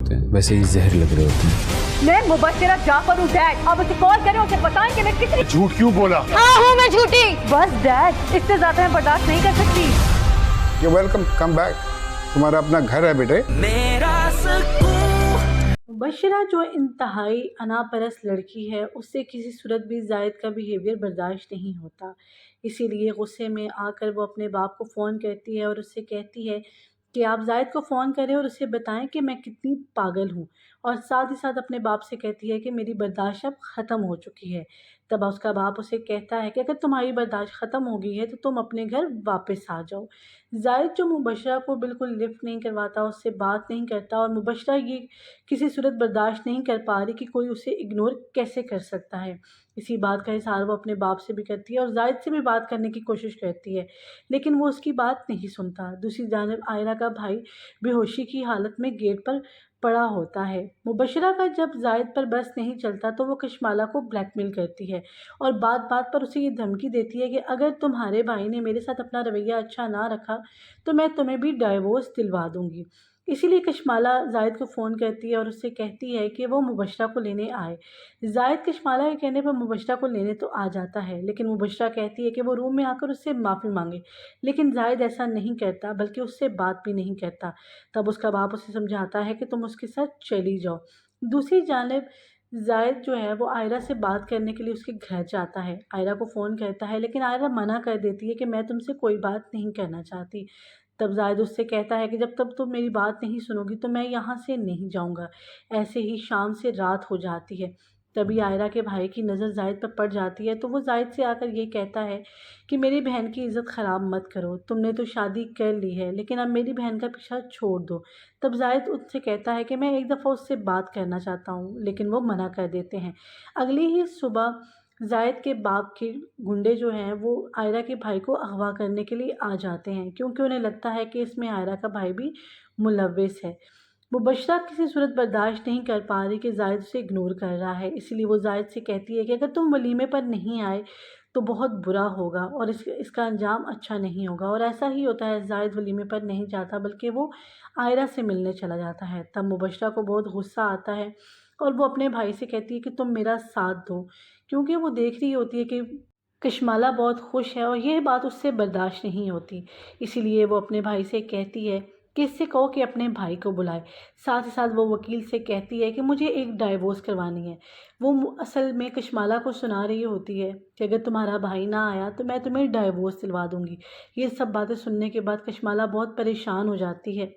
होते हैं वैसे ही जहर लग रहे होते हैं। मैं मुबश्शिरा जाफर हूँ डैड, अब उसे कॉल करें, उसे बताएं कि मैं कितनी झूठ क्यों बोला? हाँ हूँ मैं झूठी। बस डैड, इससे ज्यादा मैं बर्दाश्त नहीं कर सकती। यू वेलकम, कम बैक, तुम्हारा अपना घर है बेटे। मुबश्शिरा जो इंतहाई अनापरस्त लड़की है, उससे किसी सूरत भी जायद का बिहेवियर बर्दाश्त नहीं होता। इसीलिए गुस्से में आकर वो अपने बाप को फ़ोन करती है और उससे कहती है कि आप जायद को फ़ोन करें और उसे बताएं कि मैं कितनी पागल हूँ, और साथ ही साथ अपने बाप से कहती है कि मेरी बर्दाश्त अब ख़त्म हो चुकी है। तब उसका बाप उसे कहता है कि अगर तुम्हारी बर्दाश्त ख़त्म हो गई है तो तुम अपने घर वापस आ जाओ। जायद जो मुबश्शिरा को बिल्कुल लिफ्ट नहीं करवाता, उससे बात नहीं करता, और मुबश्शिरा ये किसी सूरत बर्दाश्त नहीं कर पा रही कि कोई उसे इग्नोर कैसे कर सकता है। इसी बात का इज़हार वो अपने बाप से भी करती है और जायद से भी बात करने की कोशिश करती है, लेकिन वो उसकी बात नहीं सुनता। दूसरी जानिब आयरा का भाई बेहोशी की हालत में गेट पर पड़ा होता है। मुबश्शिरा का जब जायद पर बस नहीं चलता तो वो कशमाला को ब्लैकमेल करती है और बात बात पर उसे ये धमकी देती है कि अगर तुम्हारे भाई ने मेरे साथ अपना रवैया अच्छा ना रखा तो मैं तुम्हें भी डाइवोर्स दिलवा दूंगी। इसीलिए कशमाला जायद को फ़ोन करती है और उससे कहती है कि वो मुबश्शिरा को लेने आए। जायद कशमाला के कहने पर मुबश्शिरा को लेने तो आ जाता है, लेकिन मुबश्शिरा कहती है कि वो रूम में आकर उससे माफ़ी मांगे, लेकिन जायद ऐसा नहीं करता, बल्कि उससे बात भी नहीं करता। तब उसका बाप उसे समझाता है कि तुम उसके साथ चली जाओ। दूसरी जानिब जायद जो है वो आयरा से बात करने के लिए उसके घर जाता है। आयरा को फ़ोन करता है, लेकिन आयरा मना कर देती है कि मैं तुमसे कोई बात नहीं करना चाहती। तब जायद उससे कहता है कि जब तक तुम मेरी बात नहीं सुनोगी तो मैं यहाँ से नहीं जाऊँगा। ऐसे ही शाम से रात हो जाती है। तभी आयरा के भाई की नज़र जायद पर पड़ जाती है, तो वो जायद से आकर ये कहता है कि मेरी बहन की इज़्ज़त ख़राब मत करो, तुमने तो शादी कर ली है, लेकिन अब मेरी बहन का पीछा छोड़ दो। तब जायद उससे कहता है कि मैं एक दफ़ा उससे बात करना चाहता हूँ, लेकिन वो मना कर देते हैं। अगली ही सुबह जायद के बाप के गुंडे जो हैं वो आयरा के भाई को अगवा करने के लिए आ जाते हैं, क्योंकि उन्हें लगता है कि इसमें आयरा का भाई भी मुलव्विस है। मुबश्शिरा किसी सूरत बर्दाश्त नहीं कर पा रही कि जायद उसे इग्नोर कर रहा है, इसलिए वो जायद से कहती है कि अगर तुम वलीमे पर नहीं आए तो बहुत बुरा होगा और इसका अंजाम अच्छा नहीं होगा। और ऐसा ही होता है, जायद वलीमे पर नहीं जाता बल्कि वो आयरा से मिलने चला जाता है। तब मुबश्शिरा को बहुत गुस्सा आता है और वो अपने भाई से कहती है कि तुम मेरा साथ दो, क्योंकि वो देख रही होती है कि कशमाला बहुत खुश है और यह बात उससे बर्दाश्त नहीं होती। इसीलिए वो अपने भाई से कहती है कि इससे कहो कि अपने भाई को बुलाए। साथ ही साथ वो वकील से कहती है कि मुझे एक डाइवोर्स करवानी है। वो असल में कशमाला को सुना रही होती है कि अगर तुम्हारा भाई ना आया तो मैं तुम्हें डाइवोर्स दिलवा दूंगी। ये सब बातें सुनने के बाद कशमाला बहुत परेशान हो जाती है